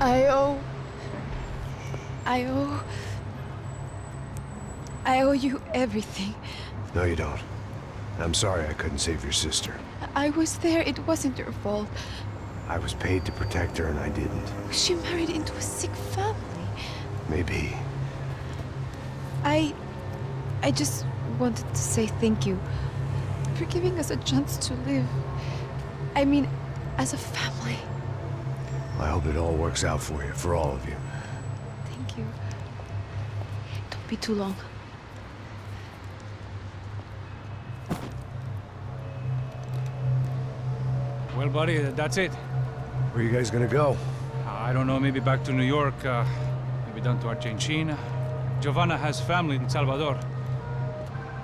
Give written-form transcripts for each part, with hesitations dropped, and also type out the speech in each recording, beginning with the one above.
I owe... I owe you everything. No, you don't. I'm sorry I couldn't save your sister. I was there. It wasn't your fault. I was paid to protect her and I didn't. She married into a sick family. Maybe. I just wanted to say thank you for giving us a chance to live. I mean, as a family. I hope it all works out for you, for all of you. Thank you. Don't be too long. Well, buddy, that's it. Where are you guys gonna go? I don't know, maybe back to New York, maybe down to Argentina. Giovanna has family in Salvador.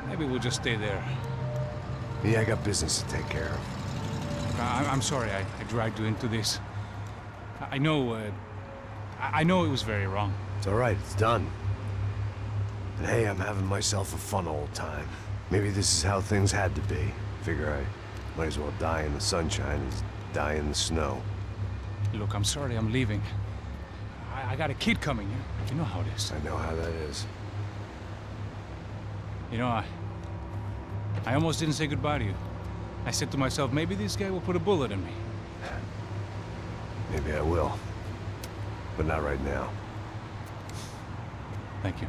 Maybe we'll just stay there. Yeah, I got business to take care of. I'm sorry I dragged you into this. I know it was very wrong. It's all right, it's done. And hey, I'm having myself a fun old time. Maybe this is how things had to be. Figure I might as well die in the sunshine as die in the snow. Look, I'm sorry I'm leaving. I got a kid coming, you know how it is. I know how that is. You know, I almost didn't say goodbye to you. I said to myself, maybe this guy will put a bullet in me. Maybe I will. But not right now. Thank you.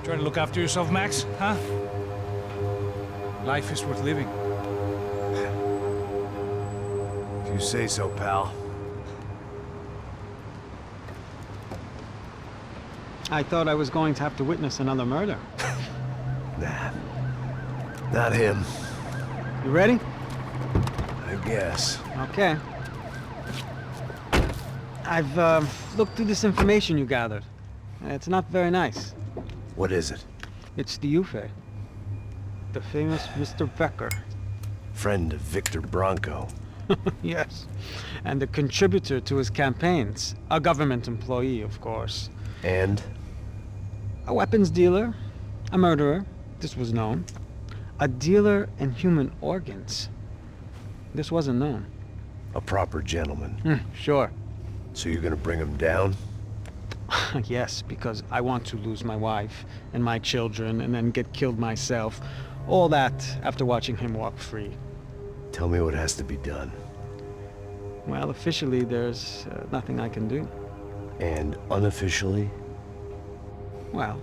Try to look after yourself, Max, huh? Life is worth living. If you say so, pal. I thought I was going to have to witness another murder. Nah. Not him. You ready? I guess. Okay. I've looked through this information you gathered. It's not very nice. What is it? It's the Ufe. The famous Mr. Becker. Friend of Victor Bronco. Yes. And a contributor to his campaigns. A government employee, of course. And? A weapons dealer. A murderer. This was known. A dealer in human organs. This wasn't known. A proper gentleman. Sure. So you're gonna bring him down? Yes, because I want to lose my wife and my children and then get killed myself. All that after watching him walk free. Tell me what has to be done. Well, officially, there's nothing I can do. And unofficially? Well,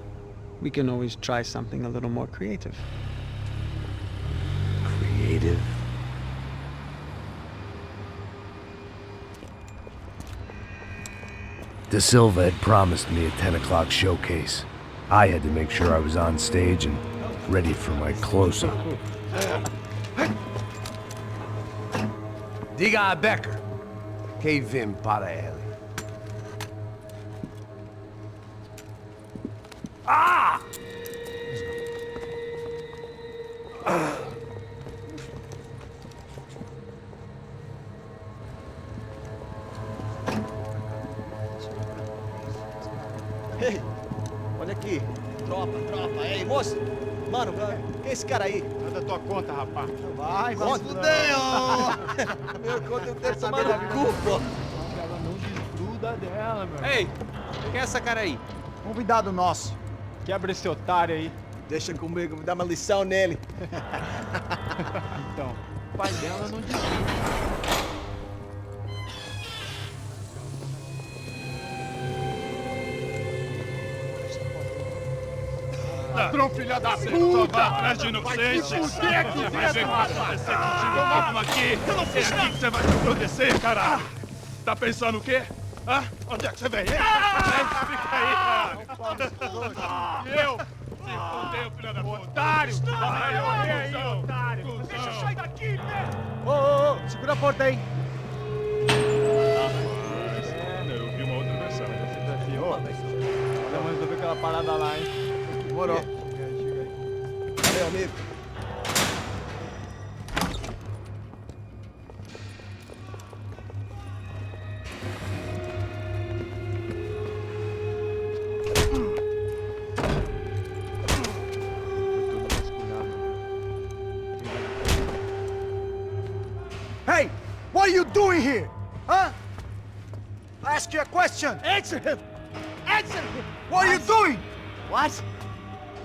we can always try something a little more creative. Creative? De Silva had promised me a 10 o'clock showcase. I had to make sure I was on stage and ready for my close-up. Diga a Becker. Que vim para ele. Ah! Ei, olha aqui. Tropa. Ei, moço. Mano, quem é esse cara aí? Manda tua conta, rapaz. Vai fudeu! Meu conta eu tenho tomado no cu, pô. Ela não desgruda dela, meu. Ei, quem é essa cara aí? Convidado nosso. Quebra esse otário aí. Deixa comigo, vou dar uma lição nele. Então, o pai dela não desgruda. Ladrão, filha da puta! Atrás de inocente! Vai ver o que vai acontecer contigo! Vamos aqui! Eu não fiz nada! Você vai acontecer, cara! Tá pensando o quê? Hã? Onde é que você vem? Fica aí, cara! E eu? Se fodeu, filha da puta! Otário! Vai, aí, otário! Deixa eu sair daqui, né? Ô, segura a porta aí. Eu vi uma outra versão. Vamos resolver aquela parada lá, hein? Demorou. Valeu, amigo. Hey! What are you doing here? Huh? I ask you a question. Answer him. Answer him. What are you doing? What?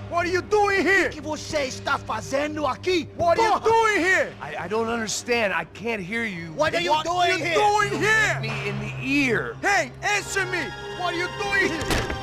What are you doing here? O que você está fazendo aqui? What are you doing here? I don't understand. I can't hear you. What are you doing here? What are you doing here? Me in the ear. Hey, answer me. What are you doing here?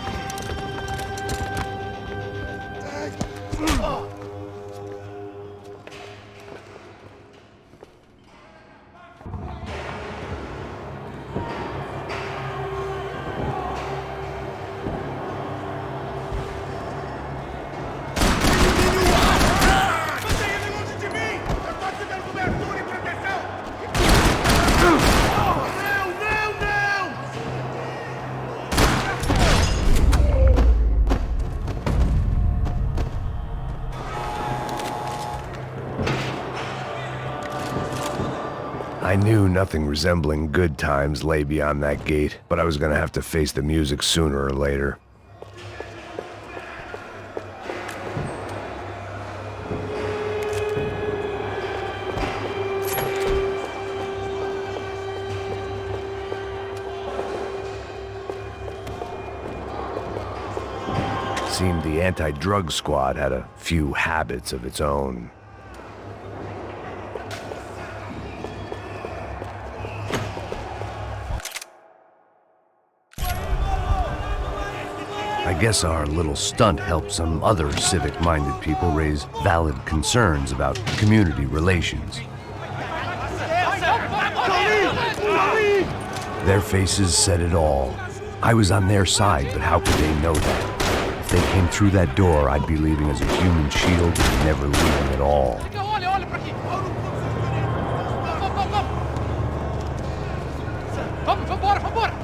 I knew nothing resembling good times lay beyond that gate, but I was gonna have to face the music sooner or later. Seemed the anti-drug squad had a few habits of its own. I guess our little stunt helped some other civic-minded people raise valid concerns about community relations. Their faces said it all. I was on their side, but how could they know that? If they came through that door, I'd be leaving as a human shield and never leaving at all.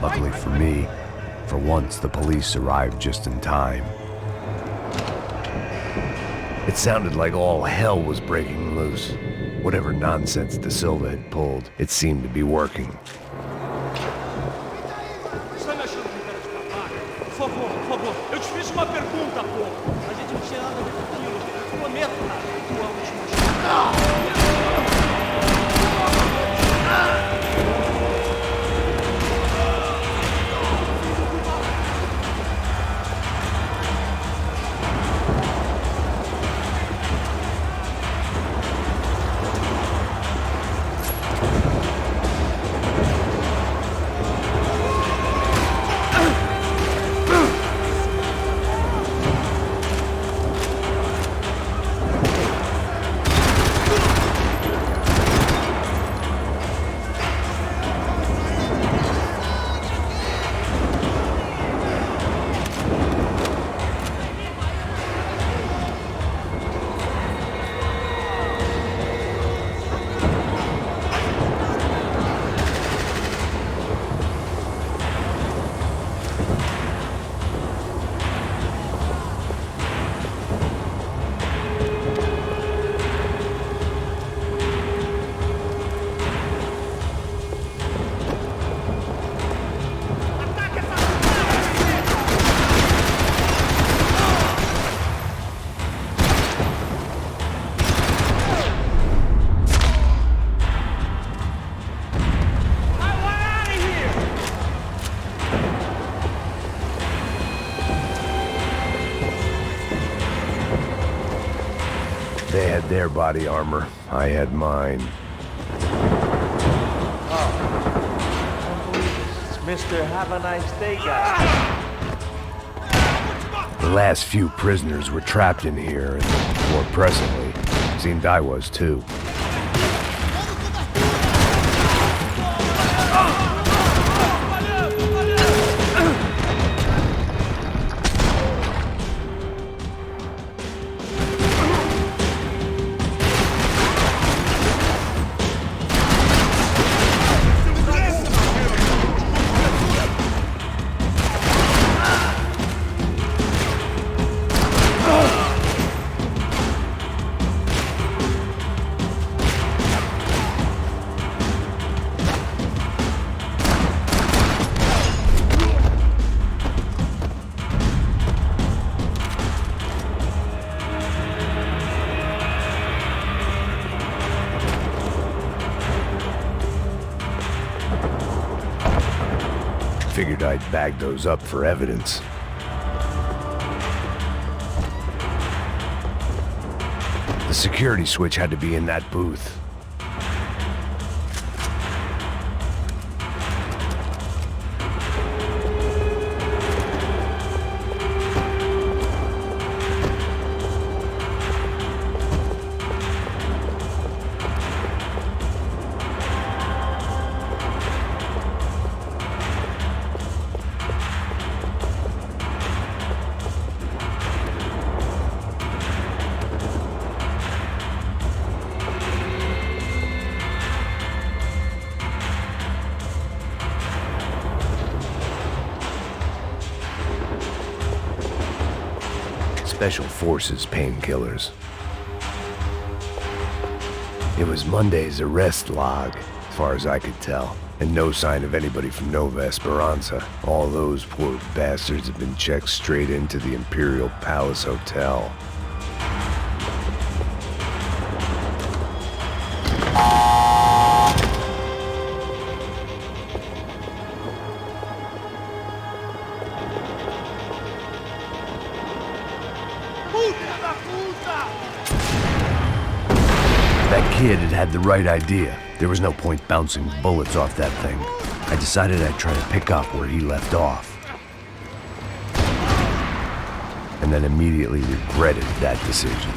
Luckily for me, for once the police arrived just in time. It sounded like all hell was breaking loose. Whatever nonsense De Silva had pulled, it seemed to be working. Por favor, eu te fiz uma pergunta, pô. A gente não tinha nada a ver com aquilo. Eu prometo, tua última chance. They had their body armor. I had mine. It's Mr. Have a Nice Day guy. The last few prisoners were trapped in here, and more presently, seemed I was too. figured I'd bag those up for evidence. The security switch had to be in that booth. Special Forces painkillers. It was Monday's arrest log, as far as I could tell, and no sign of anybody from Nova Esperanza. All those poor bastards have been checked straight into the Imperial Palace Hotel. That kid had the right idea. There was no point bouncing bullets off that thing. I decided I'd try to pick up where he left off. And then immediately regretted that decision.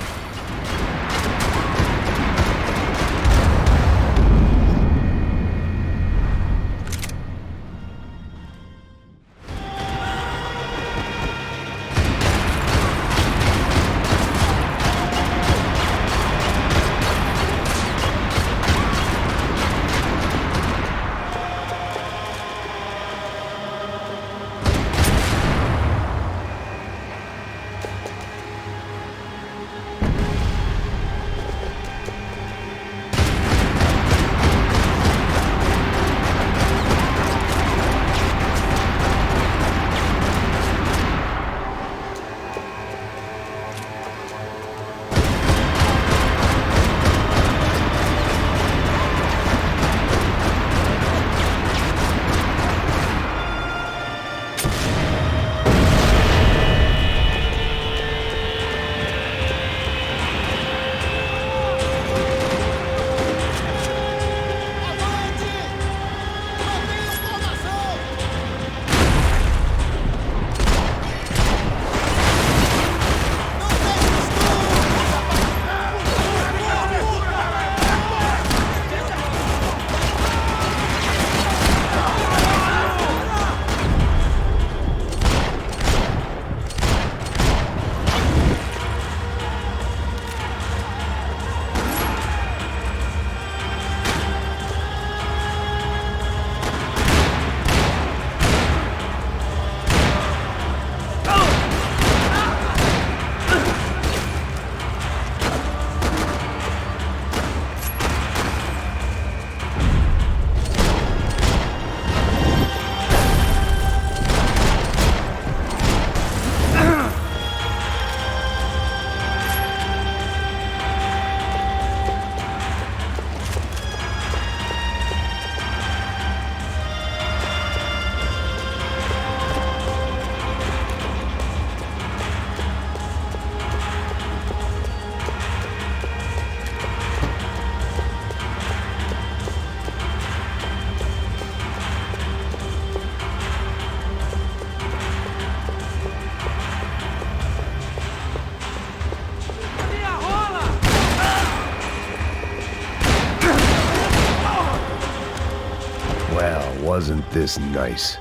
Wasn't this nice?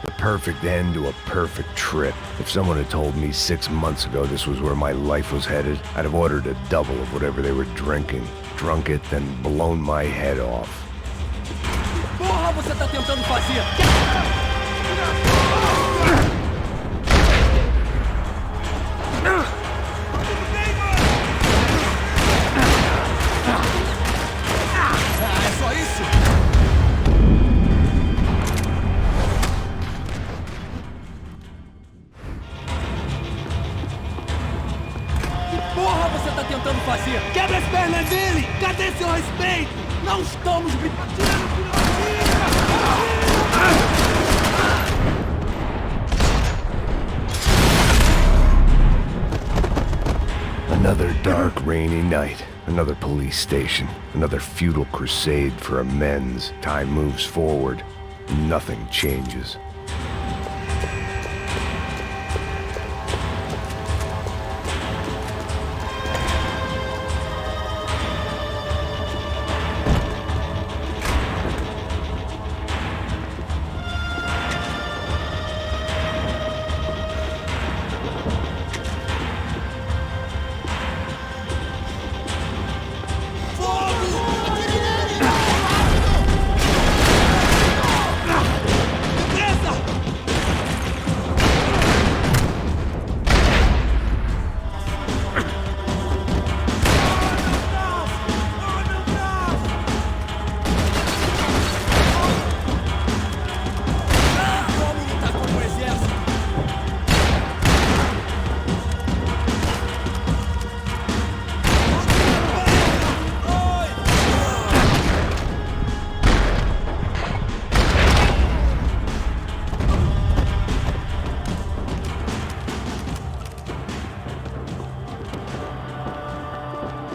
The perfect end to a perfect trip. If someone had told me 6 months ago this was where my life was headed, I'd have ordered a double of whatever they were drinking, drunk it, then blown my head off. Porra, você tá tentando fazer? É só isso? Porra, você tá tentando fazer? Quebra as pernas dele! Cadê seu respeito? Não estamos brincando! Another dark, rainy night. Another police station. Another futile crusade for amends. Time moves forward. Nothing changes.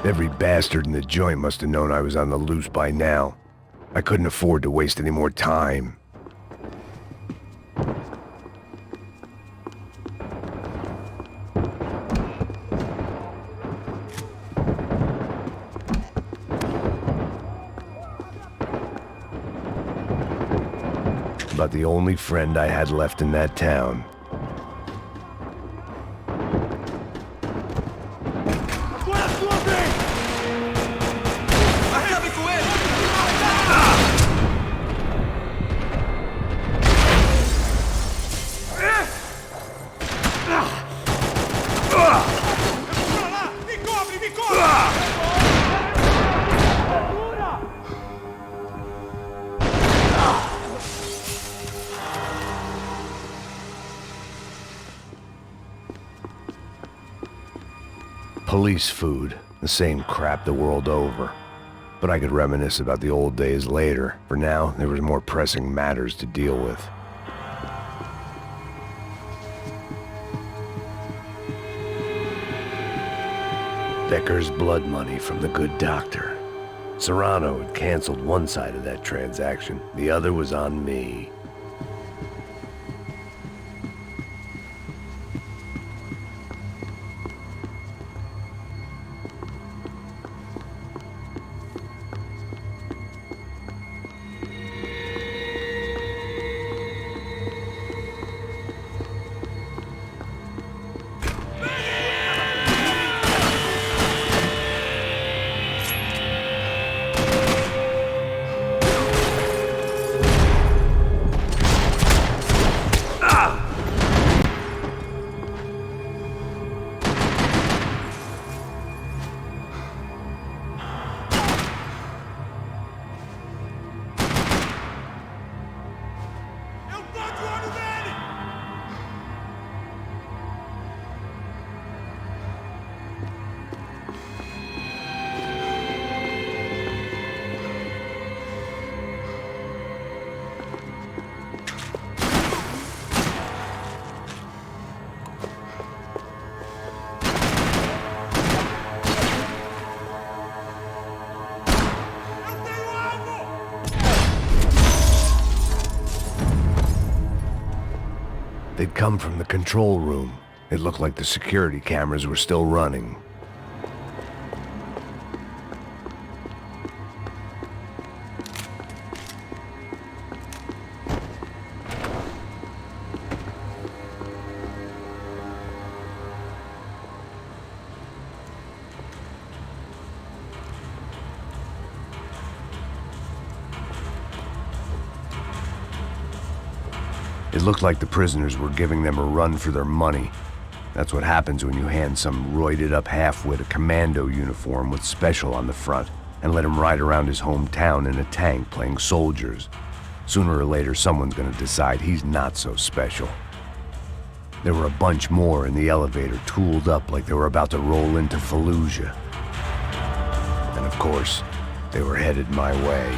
Every bastard in the joint must have known I was on the loose by now. I couldn't afford to waste any more time. About the only friend I had left in that town. Police food, the same crap the world over. But I could reminisce about the old days later. For now, there was more pressing matters to deal with. Becker's blood money from the good doctor. Serrano had canceled one side of that transaction. The other was on me. They'd come from the control room. It looked like the security cameras were still running. It looked like the prisoners were giving them a run for their money. That's what happens when you hand some roided-up half-wit a commando uniform with special on the front and let him ride around his hometown in a tank playing soldiers. Sooner or later, someone's gonna decide he's not so special. There were a bunch more in the elevator, tooled up like they were about to roll into Fallujah. And of course, they were headed my way.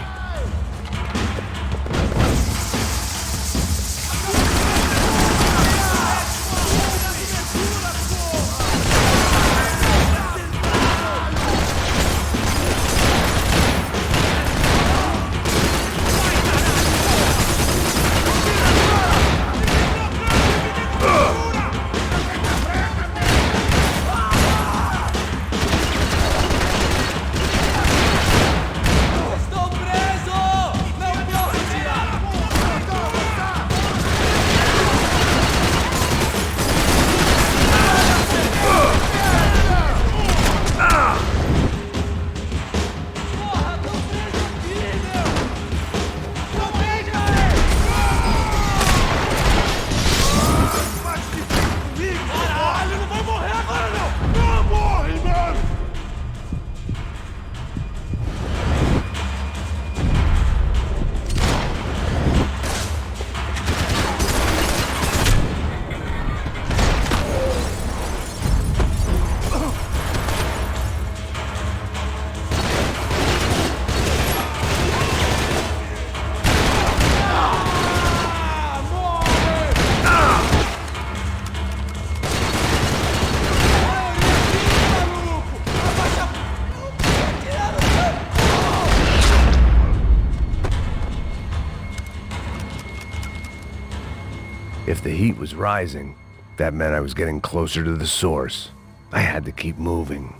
If the heat was rising, that meant I was getting closer to the source. I had to keep moving.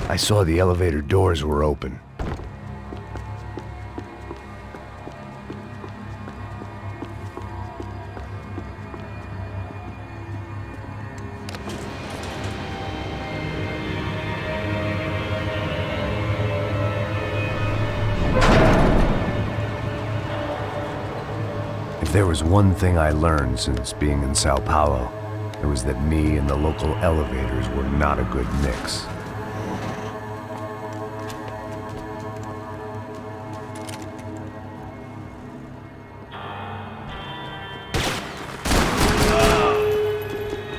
I saw the elevator doors were open. If there was one thing I learned since being in Sao Paulo, it was that me and the local elevators were not a good mix.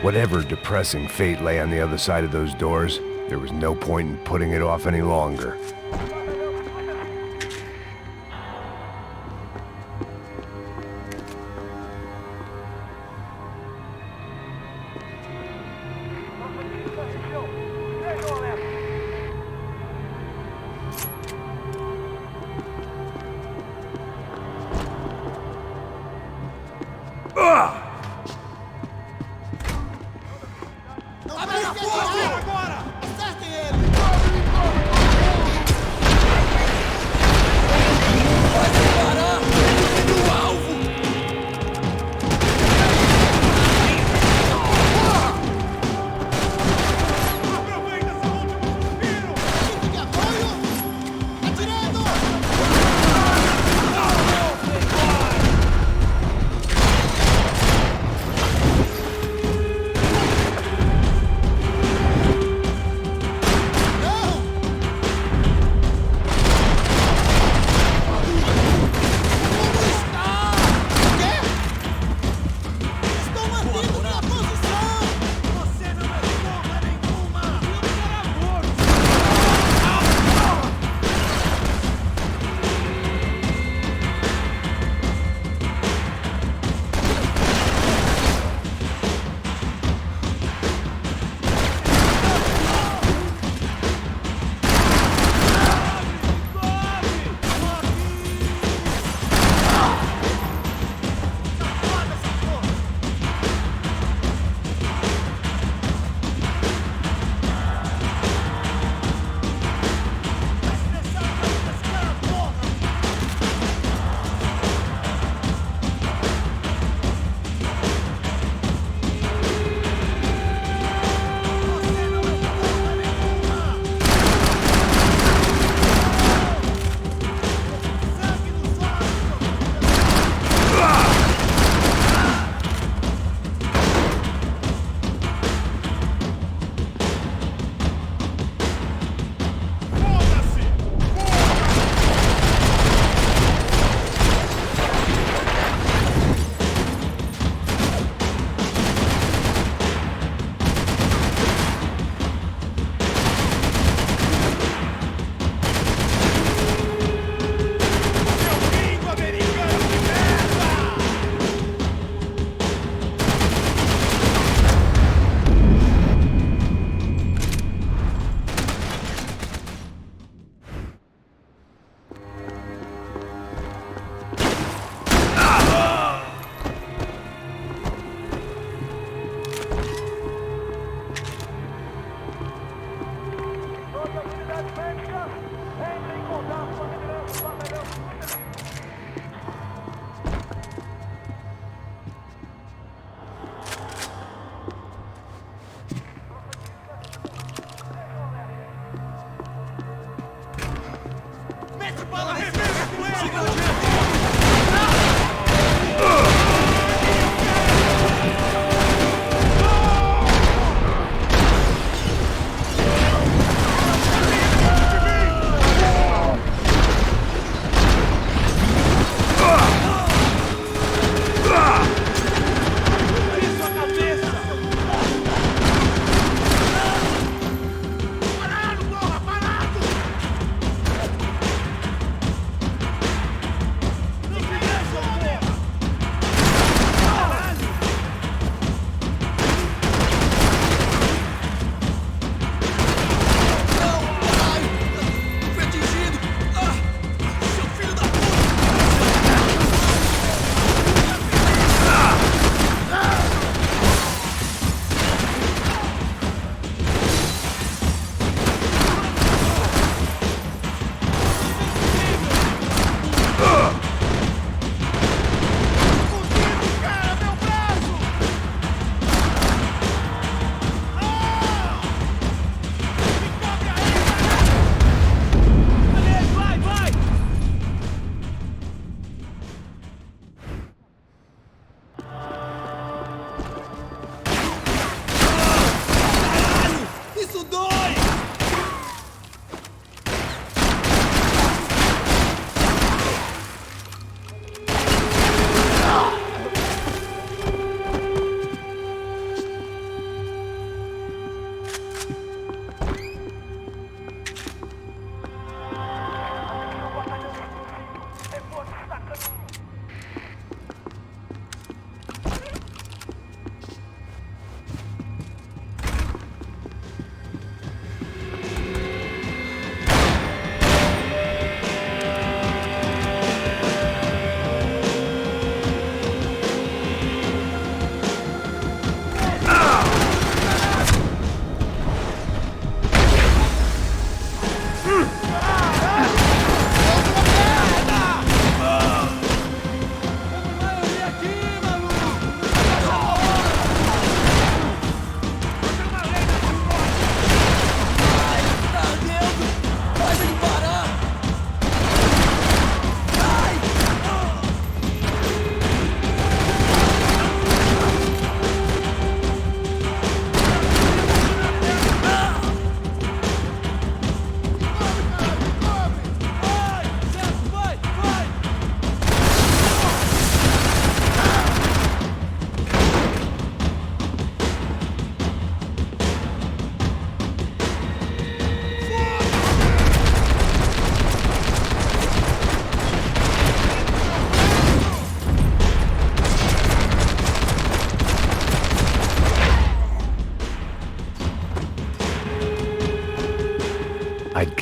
Whatever depressing fate lay on the other side of those doors, there was no point in putting it off any longer.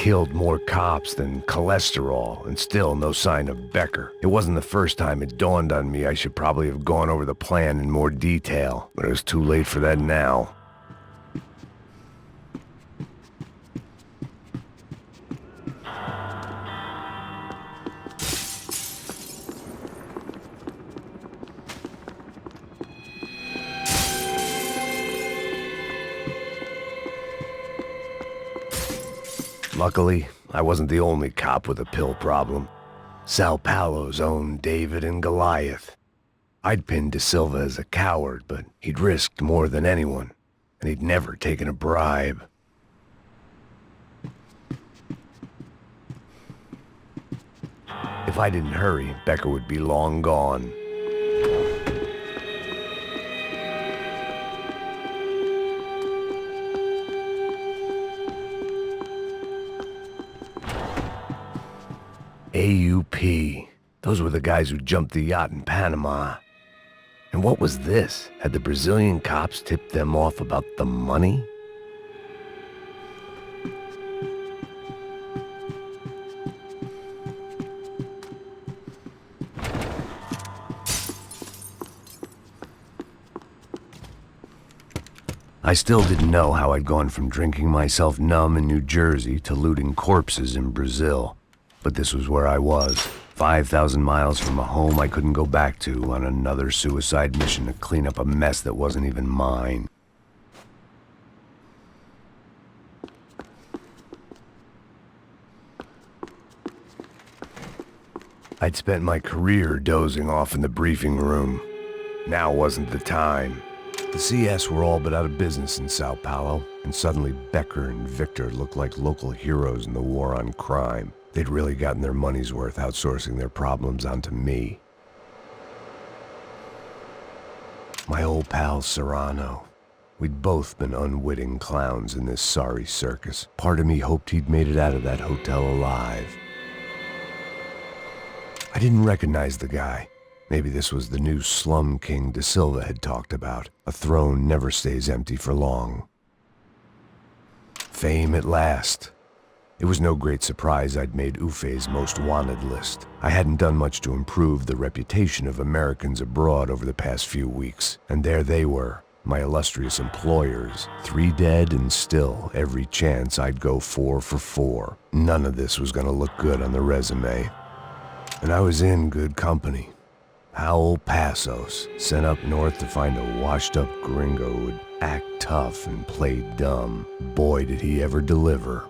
killed more cops than cholesterol, and still no sign of Becker. It wasn't the first time it dawned on me I should probably have gone over the plan in more detail, but it was too late for that now. Luckily, I wasn't the only cop with a pill problem. Sao Paulo's own David and Goliath. I'd pinned De Silva as a coward, but he'd risked more than anyone, and he'd never taken a bribe. If I didn't hurry, Becker would be long gone. AUP. Those were the guys who jumped the yacht in Panama. And what was this? Had the Brazilian cops tipped them off about the money? I still didn't know how I'd gone from drinking myself numb in New Jersey to looting corpses in Brazil. But this was where I was, 5,000 miles from a home I couldn't go back to, on another suicide mission to clean up a mess that wasn't even mine. I'd spent my career dozing off in the briefing room. Now wasn't the time. The CS were all but out of business in Sao Paulo, and suddenly Becker and Victor looked like local heroes in the war on crime. They'd really gotten their money's worth outsourcing their problems onto me. My old pal Serrano. We'd both been unwitting clowns in this sorry circus. Part of me hoped he'd made it out of that hotel alive. I didn't recognize the guy. Maybe this was the new slum king De Silva had talked about. A throne never stays empty for long. Fame at last. It was no great surprise I'd made Ufe's most wanted list. I hadn't done much to improve the reputation of Americans abroad over the past few weeks, and there they were, my illustrious employers, 3 dead and still every chance I'd go 4 for 4. None of this was gonna look good on the resume. And I was in good company. Howell Passos, sent up north to find a washed-up gringo who'd act tough and play dumb. Boy, did he ever deliver.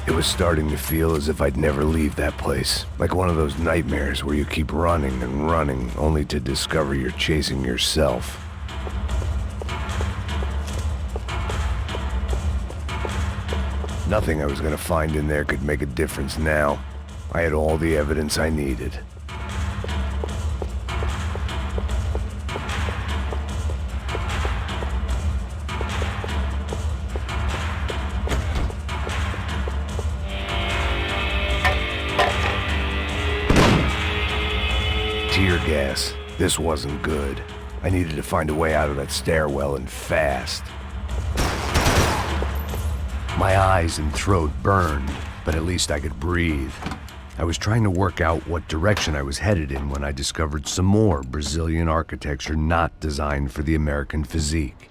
It was starting to feel as if I'd never leave that place. Like one of those nightmares where you keep running and running, only to discover you're chasing yourself. Nothing I was gonna find in there could make a difference now. I had all the evidence I needed. tear gas. This wasn't good. I needed to find a way out of that stairwell and fast. My eyes and throat burned, but at least I could breathe. I was trying to work out what direction I was headed in when I discovered some more Brazilian architecture not designed for the American physique.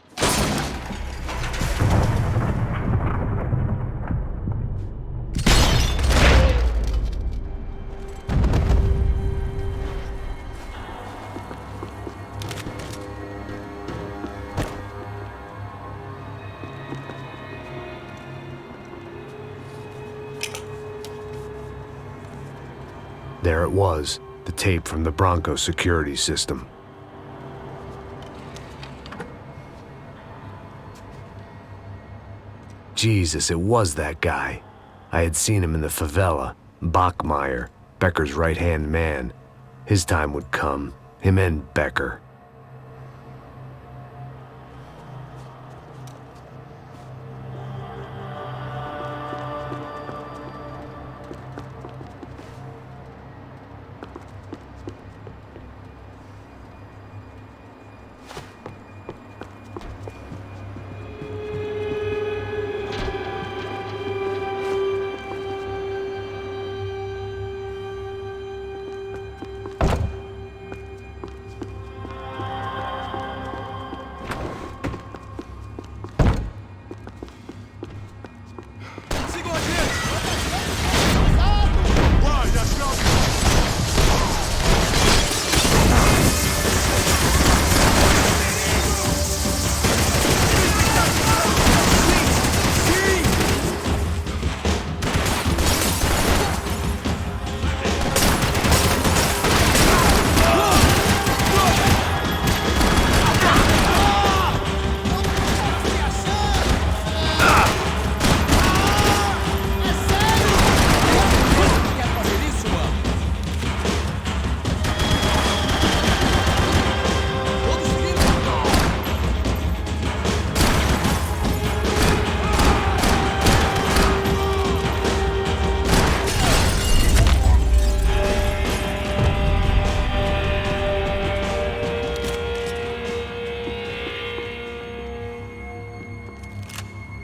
There it was, the tape from the Bronco security system. Jesus, it was that guy. I had seen him in the favela, Bachmeyer, Becker's right-hand man. His time would come, him and Becker.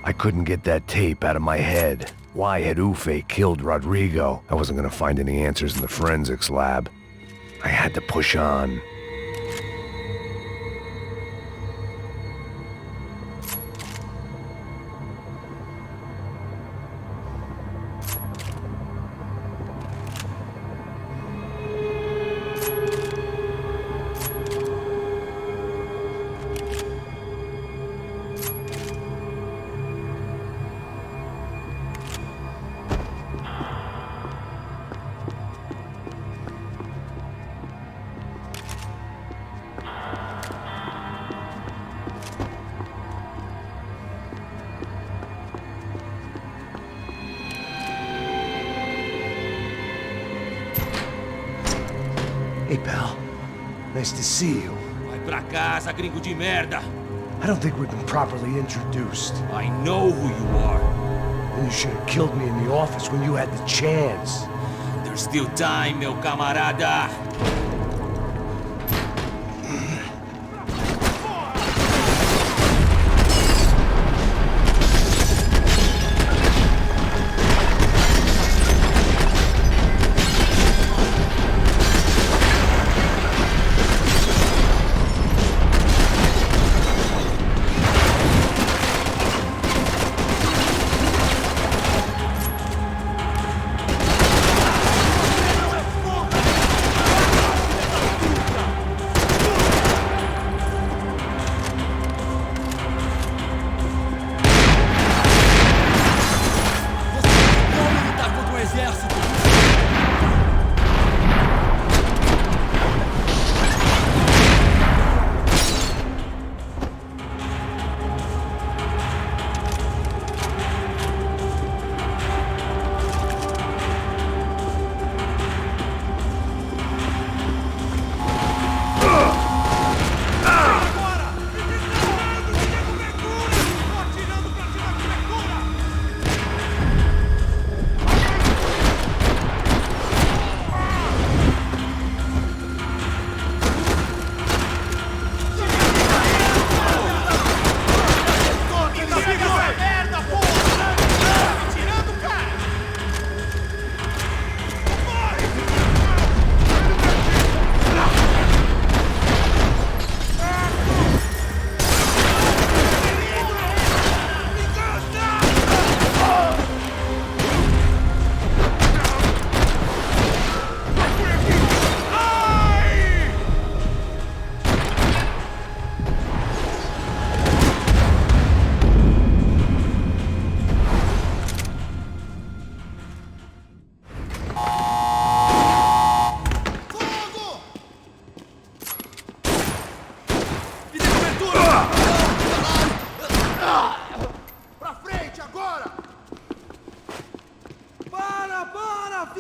I couldn't get that tape out of my head. Why had Ufe killed Rodrigo? I wasn't gonna find any answers in the forensics lab. I had to push on. Hey, pal. Nice to see you. Vai pra casa, gringo de merda. I don't think we've been properly introduced. I know who you are. And you should have killed me in the office when you had the chance. There's still time, meu camarada.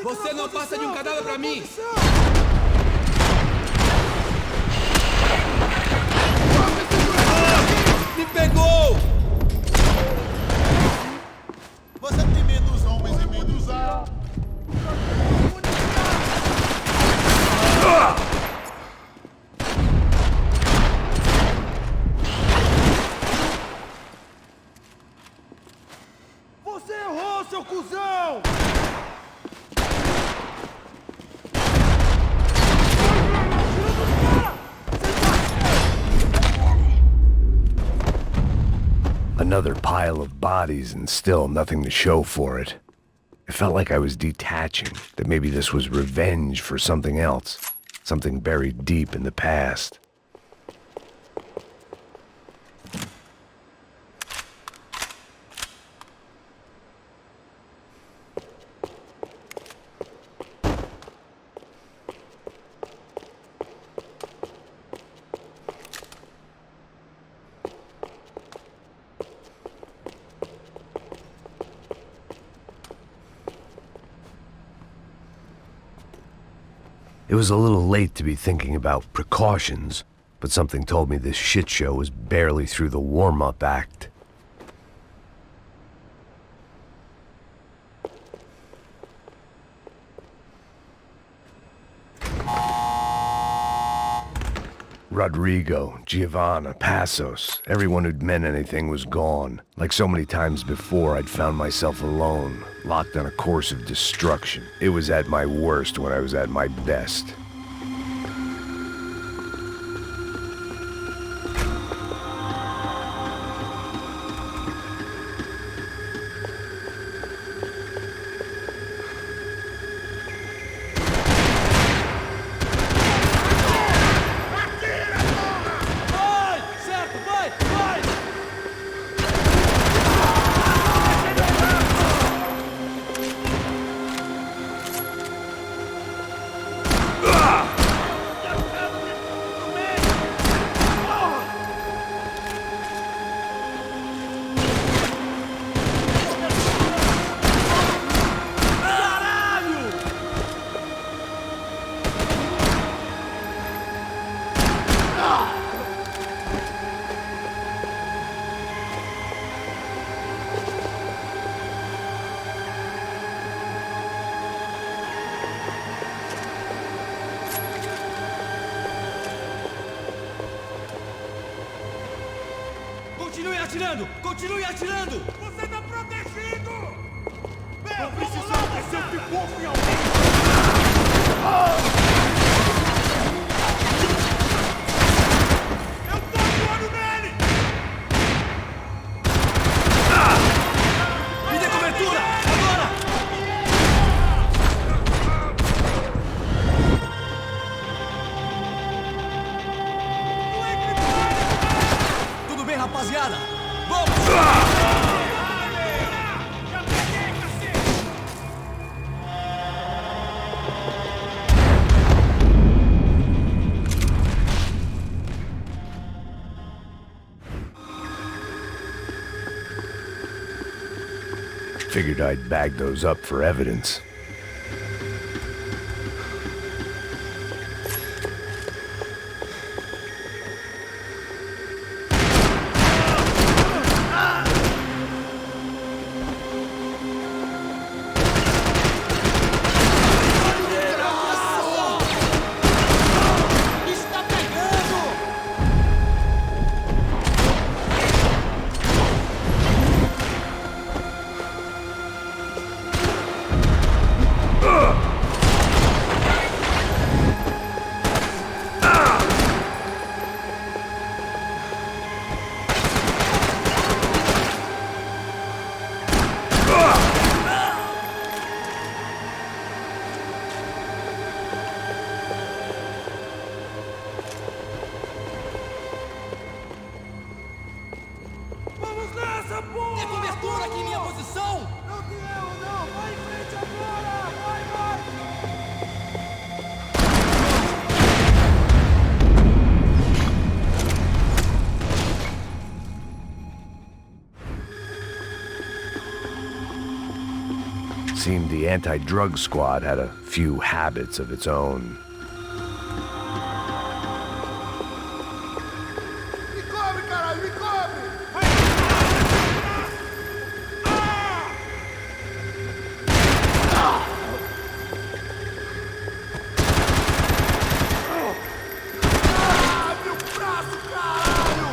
Você não passa de um cadáver pra mim! Me pegou! Você tem menos homens e menos ar. Você errou, seu cuzão! Another pile of bodies and still nothing to show for it. It felt like I was detaching, that maybe this was revenge for something else, something buried deep in the past. It was a little late to be thinking about precautions, but something told me this shit show was barely through the warm-up act. Rodrigo, Giovanna, Passos, everyone who'd meant anything was gone. Like so many times before, I'd found myself alone, locked on a course of destruction. It was at my worst when I was at my best. Continue atirando! Continue atirando! Você tá protegido! Eu precisava descer o pipoco em alguém! Eu tô de olho nele! Me dê cobertura! Agora! Tudo bem, rapaziada? Vamos! Figured I'd bag those up for evidence. Está pegando! Seemed the anti-drug squad had a few habits of its own. Me cobre, caralho, me cobre! Meu braço, caralho!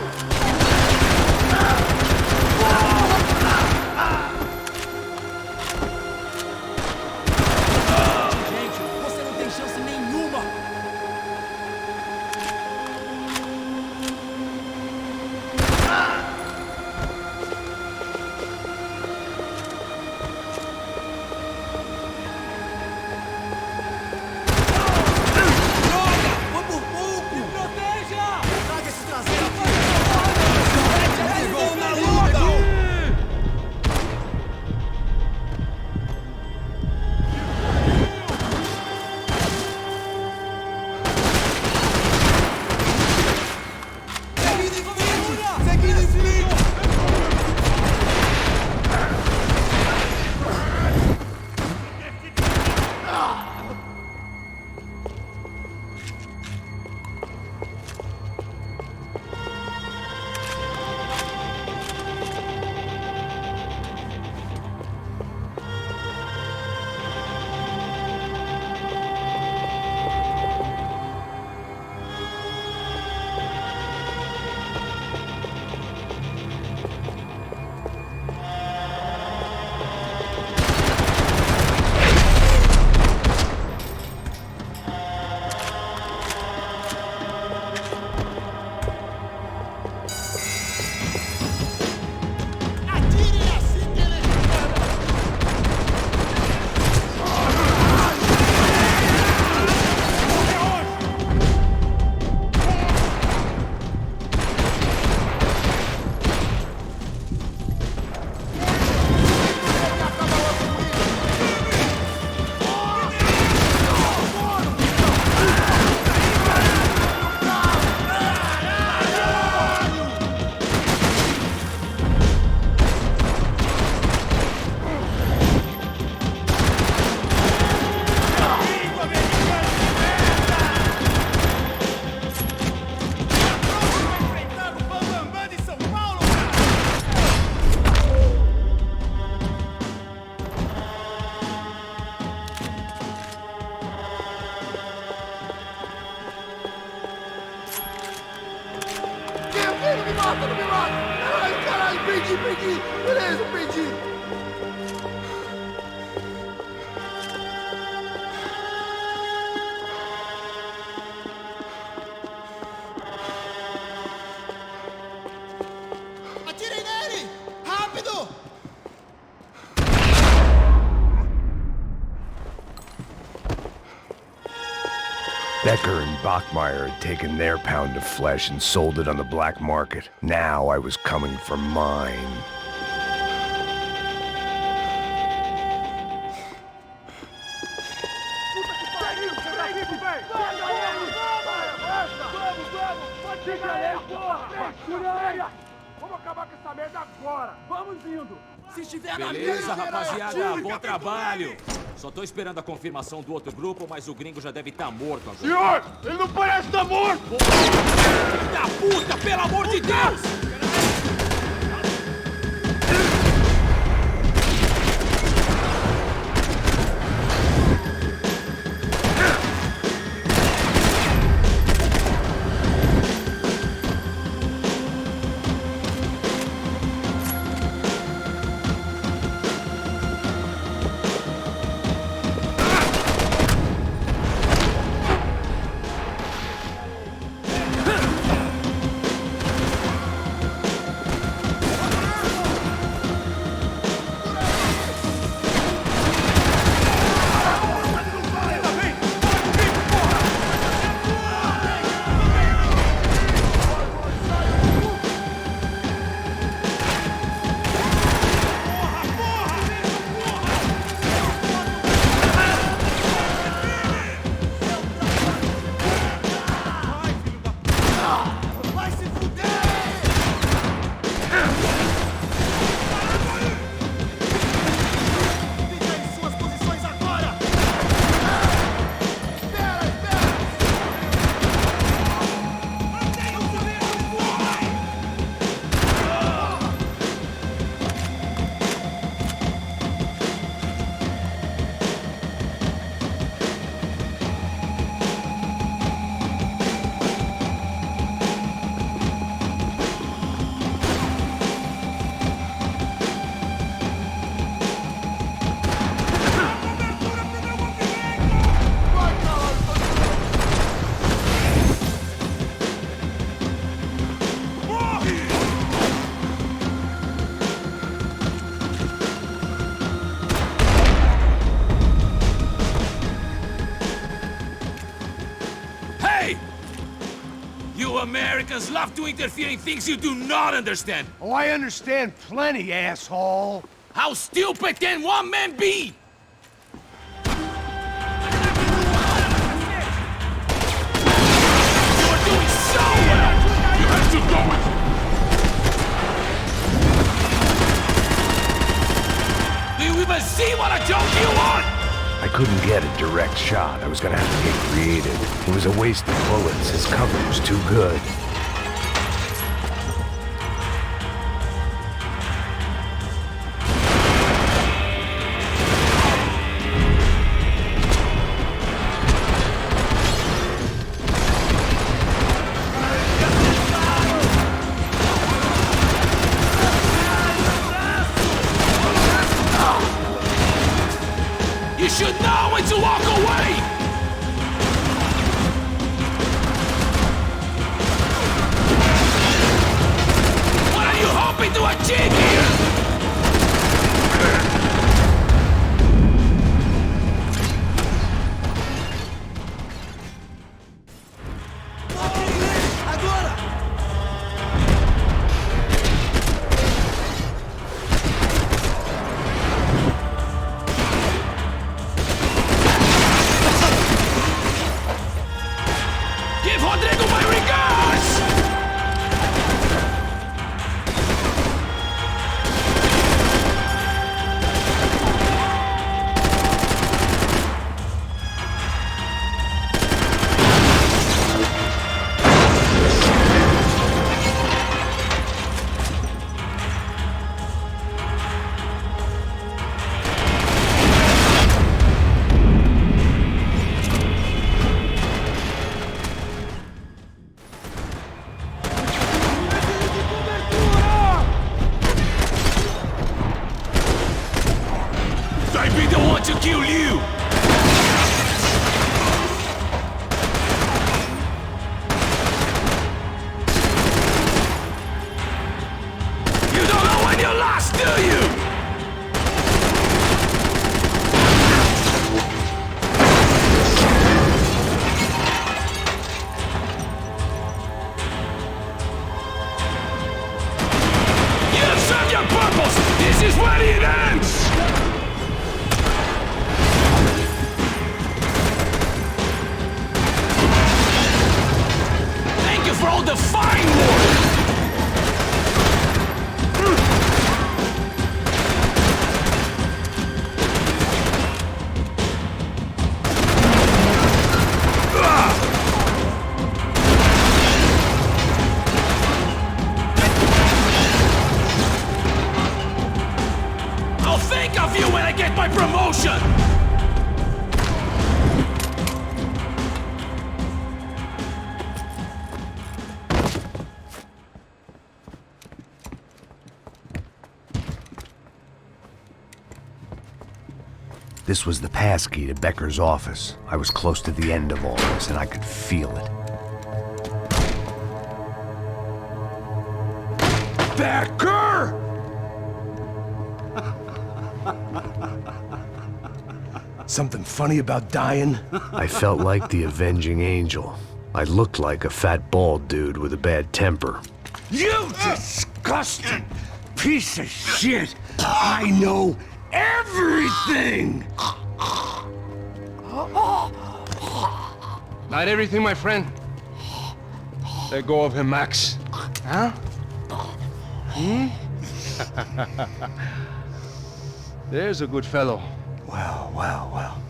Gente, você não tem chance nenhuma! Droga! Vou por pouco! Me proteja! Traga esse traseiro aqui! Gol na luta! Seguindo em frente! Seguindo em frente! Atire assim que ele enfrentando o Bambambam de São Paulo! Não me mata, não me mata! Caralho, caralho, perdi! Beleza, perdi! Atirem nele! Rápido! Becker and Bachmeyer had taken their pound of flesh and sold it on the black market. Now I was coming for mine. Vamos acabar com essa merda agora! Vamos indo! Se estiver na Beleza, mira, rapaziada, bom trabalho. Só tô esperando a confirmação do outro grupo, mas o gringo já deve estar morto agora. Senhor! Ele não parece estar morto! Filho da puta, pelo amor de Deus! Americans love to interfere in things you do not understand. Oh, I understand plenty, asshole. How stupid can one man be? You're doing so well! You have to go with... Do you even see what a joke you are? I couldn't get a direct shot. I was gonna have to get creative. It was a waste of bullets. His cover was too good. You should know when to walk away! What are you hoping to achieve here? Agora! Give Rodrigo my regards! I'd be the one to kill you! You don't know when you're lost, do you? You have served your purpose! This is where it ends! Thank you for all the fine work! I'll think of you when I get my promotion! This was the passkey to Becker's office. I was close to the end of all this, and I could feel it. Becker! Something funny about dying? I felt like the avenging angel. I looked like a fat bald dude with a bad temper. You disgusting piece of shit! I know everything! Not everything, my friend. Let go of him, Max. Huh? There's a good fellow. Well, well, well.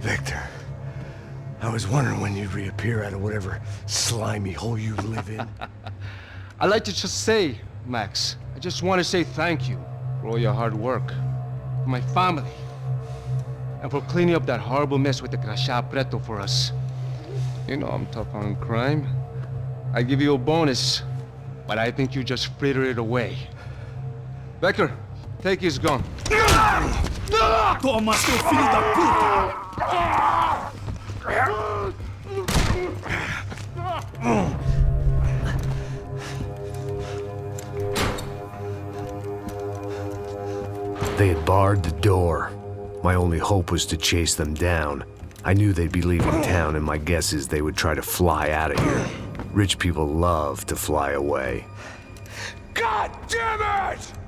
Victor, I was wondering when you'd reappear out of whatever slimy hole you live in. I'd like to just say, Max, I just want to say thank you for all your hard work, for my family, and for cleaning up that horrible mess with the Crachá Preto for us. You know I'm tough on crime. I give you a bonus, but I think you just fritter it away. Becker, take his gun. Toma, seu filho da puta! They had barred the door. My only hope was to chase them down. I knew they'd be leaving town, and my guess is they would try to fly out of here. Rich people love to fly away. God damn it!